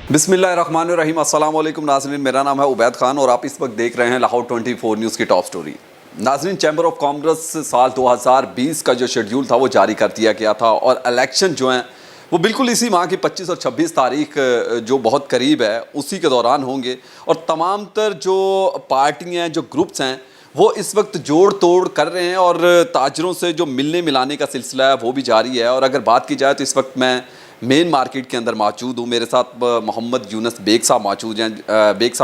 बिस्मिल्लाहिर्रहमानिर्रहीम। अस्सलाम वालेकुम नाज़रीन, मेरा नाम है उबैद खान और आप इस वक्त देख रहे हैं लाहौर 24 न्यूज़ की टॉप स्टोरी। नाज़रीन, चैम्बर ऑफ कॉमर्स साल 2020 का जो शेड्यूल था वो जारी कर दिया गया था और इलेक्शन जो हैं वो बिल्कुल इसी माह की 25 और 26 तारीख जो बहुत करीब है उसी के दौरान होंगे। और तमाम तर जो पार्टियाँ जो ग्रुप्स हैं वो इस वक्त जोड़ तोड़ कर रहे हैं और ताजरों से जो मिलने मिलाने का सिलसिला है वो भी जारी है। और अगर बात की जाए तो इस वक्त मैं मेन मार्केट के अंदर मौजूद हूँ। मेरे साथ मोहम्मद यूनस बेग साहब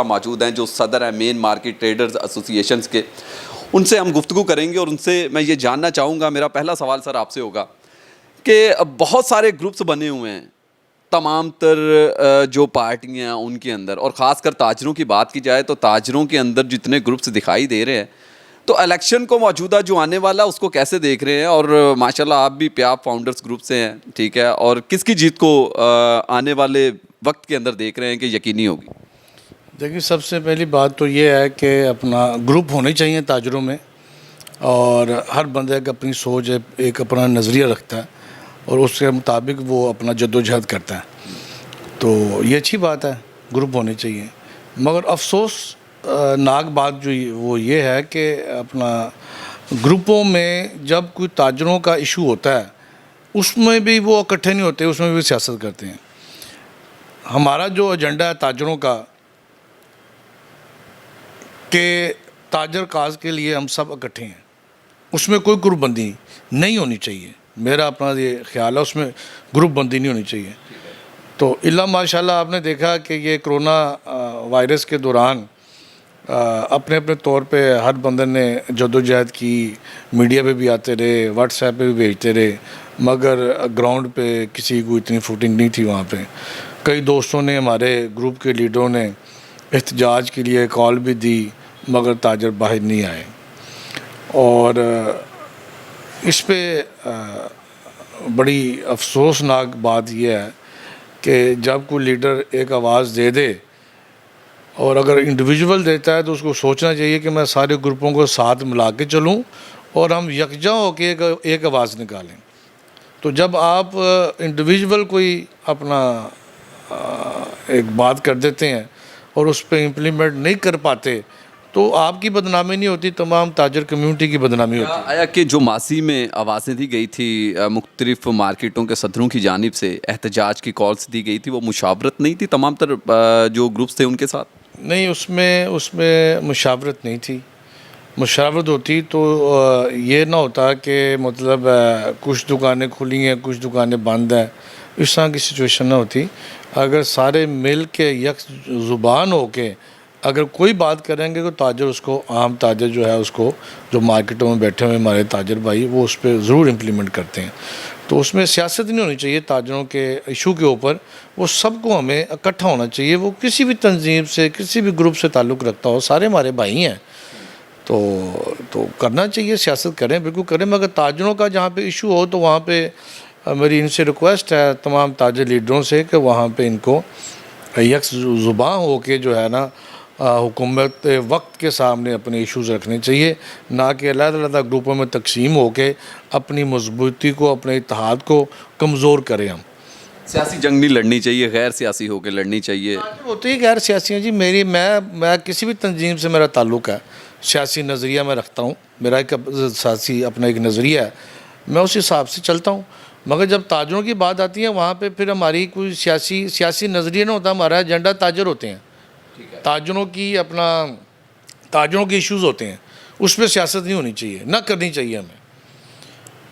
मौजूद हैं जो सदर हैं मेन मार्केट ट्रेडर्स एसोसिएशन के। उनसे हम गुफ्तगू करेंगे और उनसे मैं ये जानना चाहूँगा, मेरा पहला सवाल सर आपसे होगा कि बहुत सारे ग्रुप्स बने हुए हैं तमाम तर जो पार्टियाँ हैं उनके अंदर, और ख़ासकर ताजरों की बात की जाए तो ताजरों के अंदर जितने ग्रुप्स दिखाई दे रहे हैं, तो इलेक्शन को मौजूदा जो आने वाला उसको कैसे देख रहे हैं? और माशाल्लाह आप भी प्याप फाउंडर्स ग्रुप से हैं, ठीक है, और किसकी जीत को आने वाले वक्त के अंदर देख रहे हैं कि यकीनी होगी? देखिए, सबसे पहली बात तो ये है कि अपना ग्रुप होने चाहिए ताजरों में, और हर बंदे का अपनी सोच है, एक अपना नज़रिया रखता है और उसके मुताबिक वो अपना जद्दोजहद करता है। तो ये अच्छी बात है, ग्रुप होने चाहिए। मगर अफसोस नाक बात जो वो ये है कि अपना ग्रुपों में जब कोई ताजरों का इशू होता है उसमें भी वो इकट्ठे नहीं होते, उसमें भी सियासत करते हैं। हमारा जो एजेंडा है ताजरों का कि ताजर काज के लिए हम सब इकट्ठे हैं, उसमें कोई ग्रुप बंदी नहीं होनी चाहिए। मेरा अपना ये ख्याल है, उसमें ग्रुप बंदी नहीं होनी चाहिए। तो इल्ला माशाल्लाह आपने देखा कि ये कोरोना वायरस के दौरान अपने अपने तौर पे हर बंदे ने जद्दोजहद की, मीडिया पे भी आते रहे, व्हाट्सएप पे भी भेजते रहे, मगर ग्राउंड पे किसी को इतनी फुटिंग नहीं थी वहाँ पे। कई दोस्तों ने, हमारे ग्रुप के लीडरों ने एहतजाज के लिए कॉल भी दी, मगर ताजर बाहर नहीं आए। और इस पे बड़ी अफसोसनाक बात यह है कि जब कोई लीडर एक आवाज़ दे दे, और अगर इंडिविजुअल देता है तो उसको सोचना चाहिए कि मैं सारे ग्रुपों को साथ मिला के चलूँ और हम यकजा होकर एक आवाज़ निकालें। तो जब आप इंडिविजुअल कोई अपना एक बात कर देते हैं और उस पर इम्प्लीमेंट नहीं कर पाते तो आपकी बदनामी नहीं होती, तमाम ताजर कम्यूनिटी की बदनामी होती है। आया कि जो मासी में आवाज़ें दी गई थी मुख्तलिफ मार्केटों के सदरों की जानिब से, एहतजाज की कॉल्स दी गई थी, वो मुशावरत नहीं थी तमाम तर जो ग्रुप्स थे उनके साथ? नहीं, उसमें मुशावरत नहीं थी। मुशावरत होती तो ये ना होता कि मतलब कुछ दुकानें खुली हैं, कुछ दुकानें बंद हैं, इस तरह की सिचुएशन ना होती। अगर सारे मिल के यक ज़ुबान हो के अगर कोई बात करेंगे तो ताजर उसको, आम ताजर जो है उसको, जो मार्केटों में बैठे हुए हमारे ताजर भाई, वो उस पर ज़रूर इम्प्लीमेंट करते हैं। तो उसमें सियासत नहीं होनी चाहिए ताजरों के इशू के ऊपर। वो सबको हमें इकट्ठा होना चाहिए। वो किसी भी तंजीम से, किसी भी ग्रुप से ताल्लुक़ रखता हो, सारे हमारे भाई हैं। तो करना चाहिए, सियासत करें, बिल्कुल करें, मगर ताजरों का जहाँ पे इशू हो तो वहाँ पे मेरी इनसे रिक्वेस्ट है तमाम ताजर लीडरों से कि वहाँ पे इनको यक ज़ुबान हो के जो है ना हुकूमत वक्त के सामने अपने इश्यूज़ रखने चाहिए, ना कि अलग-अलग ग्रुपों में तकसीम हो के अपनी मजबूती को, अपने इत्तेहाद को कमज़ोर करें। हम सियासी जंग नहीं लड़नी चाहिए, गैर सियासी होकर लड़नी चाहिए। होते ही गैर सियासी हैं जी। मैं किसी भी तंजीम से मेरा ताल्लुक़ है, सियासी नज़रिया मैं रखता हूँ, मेरा एक सियासी अपना एक नज़रिया है, मैं उस हिसाब से चलता हूँ। मगर जब ताजरों की बात आती है वहाँ पे फिर हमारी कोई सियासी नज़रिया नहीं होता, हमारा एजेंडा ताजर होते हैं। ताजरों के इश्यूज़ होते हैं, उस पर सियासत नहीं होनी चाहिए, ना करनी चाहिए हमें।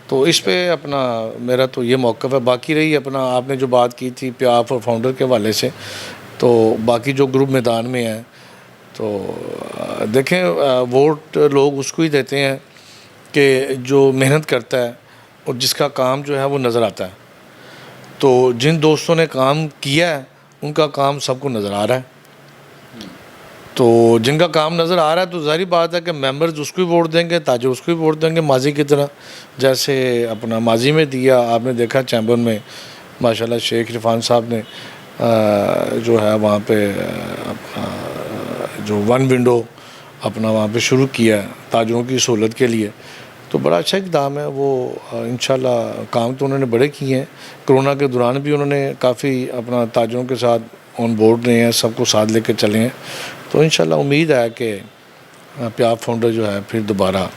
तो इस पे अपना मेरा तो ये मौक़िफ़ है। बाकी रही अपना आपने जो बात की थी प्याप और फाउंडर के हवाले से, तो बाकी जो ग्रुप मैदान में हैं तो देखें, वोट लोग उसको ही देते हैं कि जो मेहनत करता है और जिसका काम जो है वो नज़र आता है। तो जिन दोस्तों ने काम किया है उनका काम सबको नज़र आ रहा है। तो जिनका काम नज़र आ रहा है तो ज़ाहिर बात है कि मेंबर्स उसको ही वोट देंगे, ताजर उसको ही वोट देंगे, माजी की तरह जैसे अपना माजी में दिया। आपने देखा चैम्बर में माशाल्लाह शेख इरफान साहब ने जो है वहाँ पे जो वन विंडो अपना वहाँ पे शुरू किया ताजरों की सहूलत के लिए, तो बड़ा अच्छा इक़दाम है वो। इंशाल्लाह काम तो उन्होंने बड़े किए हैं। कोरोना के दौरान भी उन्होंने काफ़ी अपना ताजरों के साथ ऑन बोर्ड रहे हैं, सबको साथ लेकर चले हैं। तो इंशाल्लाह उम्मीद है कि प्यार फाउंडर जो है फिर दोबारा।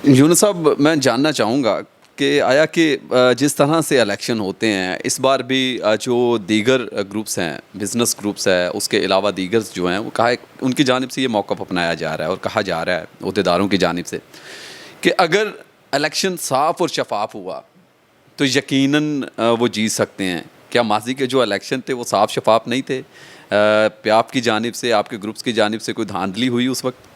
यूनुस साहब, मैं जानना चाहूँगा कि आया कि जिस तरह से इलेक्शन होते हैं इस बार भी जो दीगर ग्रुप्स हैं, बिज़नेस ग्रुप्स है, उसके अलावा दीगर जो हैं वो उनकी जानिब से ये मौक़िफ़ अपनाया जा रहा है और कहा जा रहा है अहदेदारों की जानिब से कि अगर इलेक्शन साफ़ और शफाफ हुआ तो यकीनन वो जीत सकते हैं। क्या माजी के जो इलेक्शन थे वो साफ़ शफाफ नहीं थे? आपकी जानिब से, आपके ग्रुप्स की जानिब से कोई धांधली हुई उस वक्त?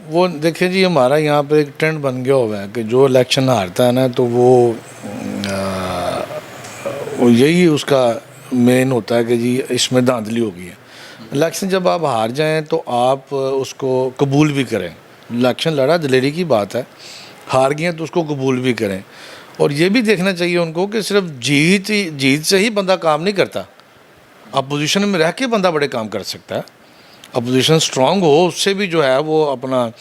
वो देखिए जी, हमारा यहाँ पे एक ट्रेंड बन गया हुआ है कि जो इलेक्शन हारता है ना तो वो यही उसका मेन होता है कि जी इसमें धांधली हो गई है। इलेक्शन जब आप हार जाएं तो आप उसको कबूल भी करें। इलेक्शन लड़ा, दिलेरी की बात है, हार गए तो उसको कबूल भी करें। और ये भी देखना चाहिए उनको कि सिर्फ जीत से ही बंदा काम नहीं करता, अपोजिशन में रह के बंदा बड़े काम कर सकता है। अपोजिशन स्ट्रांग हो, उससे भी जो है वो अपना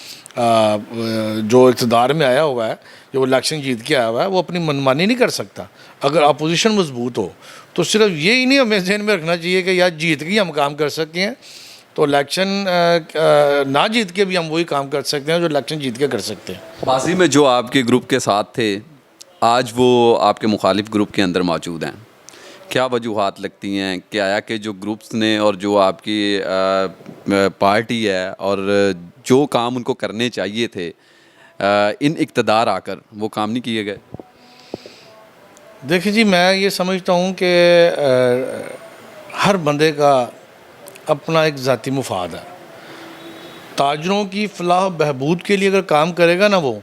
जो इक़्तिदार में आया हुआ है, जो इलेक्शन जीत के आया हुआ है, वो अपनी मनमानी नहीं कर सकता। अगर अपोजिशन मजबूत हो तो सिर्फ ये ही नहीं हमें ज़हन में रखना चाहिए कि यार जीत के ही हम काम कर सकते हैं, तो इलेक्शन ना जीत के भी हम वही काम कर सकते हैं जो इलेक्शन जीत के कर सकते हैं। माजी में जो आपके ग्रुप के साथ थे, आज वो आपके मुखालिफ ग्रुप के अंदर मौजूद हैं, क्या वजूहात लगती हैं कि आया कि जो ग्रुप्स ने और जो आपकी पार्टी है और जो काम उनको करने चाहिए थे इन इक़्तिदार आकर वो काम नहीं किए गए? देखिए जी, मैं ये समझता हूँ कि हर बंदे का अपना एक ज़ाती मुफाद है। ताजरों की फलाह बहबूद के लिए अगर काम करेगा ना वो,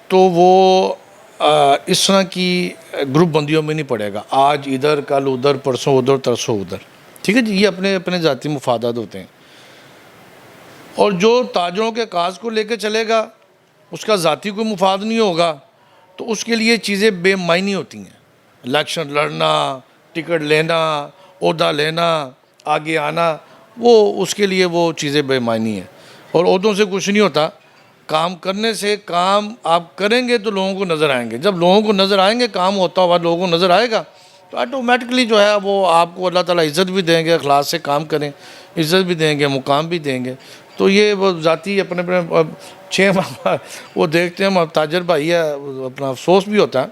तो वो इस तरह की ग्रुप बंदियों में नहीं पड़ेगा, आज इधर कल उधर, परसों उधर तरसों उधर। ठीक है जी, ये अपने अपने ज़ाती मुफादात होते हैं। और जो ताजरों के काज को लेकर चलेगा, उसका ज़ाती कोई मुफाद नहीं होगा, तो उसके लिए चीज़ें बेमायनी होती हैं। इलेक्शन लड़ना, टिकट लेना, ओहदा लेना, आगे आना, वो उसके लिए वो चीज़ें बेमायनी हैं। और ओहदों से कुछ नहीं होता, काम करने से, काम आप करेंगे तो लोगों को नज़र आएंगे। जब लोगों को नज़र आएंगे, काम होता हुआ लोगों को नज़र आएगा, तो ऑटोमेटिकली जो है वो आपको अल्लाह ताला इज़्ज़त भी देंगे, अखलास से काम करें, इज़्ज़त भी देंगे, मुकाम भी देंगे। तो ये वो ज़ाती अपने अपने 6 माह वो देखते हैं, ताजर भाई है, अपना अफसोस भी होता है,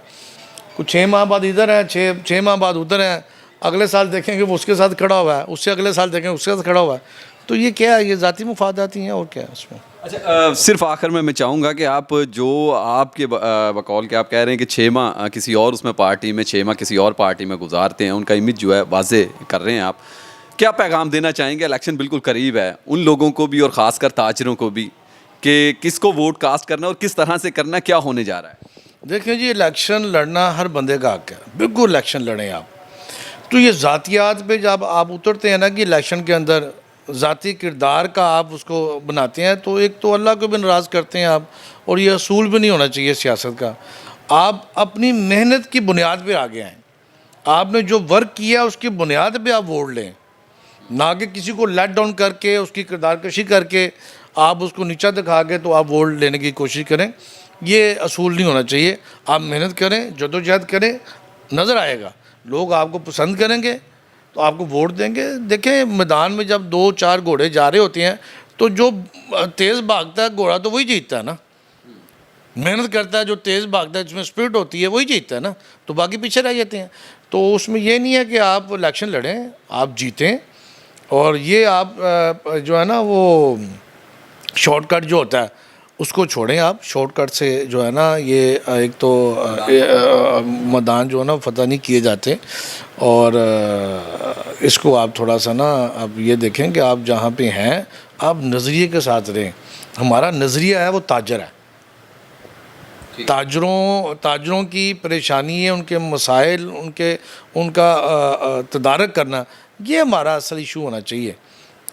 कुछ 6 माह बाद इधर है, 6 माह बाद उधर है, अगले साल देखेंगे वो उसके साथ खड़ा हुआ है, उससे अगले साल देखेंगे उसके साथ खड़ा हुआ है। तो ये क्या है, ये ज़ाती मुफादाती हैं और क्या है इसमें। अच्छा, सिर्फ आखिर में मैं चाहूँगा कि आप जो आपके बकौल के आप कह रहे हैं कि 6 माह किसी और उसमें पार्टी में, 6 माह किसी और पार्टी में गुजारते हैं, उनका इमेज जो है वाजे कर रहे हैं आप, क्या पैगाम देना चाहेंगे? इलेक्शन बिल्कुल करीब है, उन लोगों को भी और ख़ासकर ताजरों को भी, कि किसको वोट कास्ट करना और किस तरह से करना, क्या होने जा रहा है? देखिए जी, इलेक्शन लड़ना हर बंदे का हक है, बिल्कुल इलेक्शन लड़ें आप। तो ये ज़ातियात पे जब आप उतरते हैं ना कि इलेक्शन के अंदर ज़ाती किरदार का आप उसको बनाते हैं, तो एक तो अल्लाह को भी नाराज़ करते हैं आप, और ये असूल भी नहीं होना चाहिए सियासत का। आप अपनी मेहनत की बुनियाद पे आगे आएँ, आपने जो वर्क किया उसकी बुनियाद पे आप वोट लें, ना कि किसी को लेट डाउन करके, उसकी किरदार कशी करके आप उसको नीचा दिखा के तो आप वोट लेने की कोशिश करें। ये असूल नहीं होना चाहिए। आप मेहनत करें, जद्दोजहद करें, नज़र आएगा, लोग आपको पसंद करेंगे तो आपको वोट देंगे। देखें, मैदान में जब 2-4 घोड़े जा रहे होते हैं तो जो तेज़ भागता है घोड़ा तो वही जीतता है ना, मेहनत करता है, जो तेज़ भागता है, जिसमें स्पिरिट होती है, वही जीतता है ना, तो बाकी पीछे रह जाते हैं। तो उसमें ये नहीं है कि आप इलेक्शन लड़ें, आप जीतें, और ये आप जो है ना वो शॉर्टकट जो होता है उसको छोड़ें। आप शॉर्टकट से जो है ना, ये एक तो मैदान जो है ना फतह नहीं किए जाते, और इसको आप थोड़ा सा ना आप ये देखें कि आप जहाँ पे हैं आप नज़रिए के साथ रहें। हमारा नज़रिया है वो ताजर है, ताजरों की परेशानी है, उनके मसाइल, उनका तदारक करना, ये हमारा असल इशू होना चाहिए।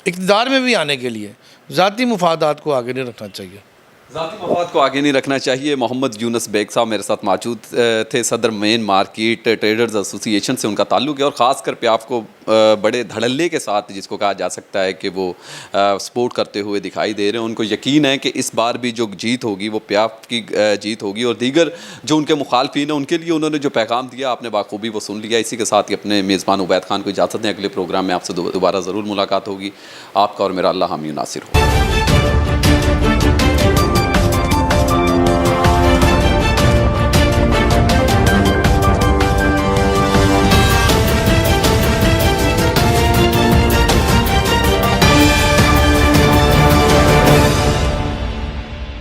इक़्तिदार में भी आने के लिए ज़ाती मुफादात को आगे नहीं रखना चाहिए। ज़ाती मफाद को आगे नहीं रखना चाहिए। मोहम्मद यूनुस बेग साहब मेरे साथ मौजूद थे। सदर मेन मार्केट ट्रेडर्स एसोसिएशन से उनका ताल्लुक है और ख़ासकर पे आपको बड़े धड़ल्ले के साथ, जिसको कहा जा सकता है कि वो सपोर्ट करते हुए दिखाई दे रहे हैं। उनको यकीन है कि इस बार भी जो जीत होगी वो प्याफ की जीत होगी। और दीगर जो उनके मुखालफिन हैं उनके लिए उन्होंने जो पैगाम दिया आपने बाखूबी वो सुन लिया। इसी के साथ ही अपने मेज़बान उबैद खान को इजाज़त दें। अगले प्रोग्राम में आपसे दोबारा ज़रूर मुलाकात होगी। आपका और मेरा अल्लाह हामी नासिर हो।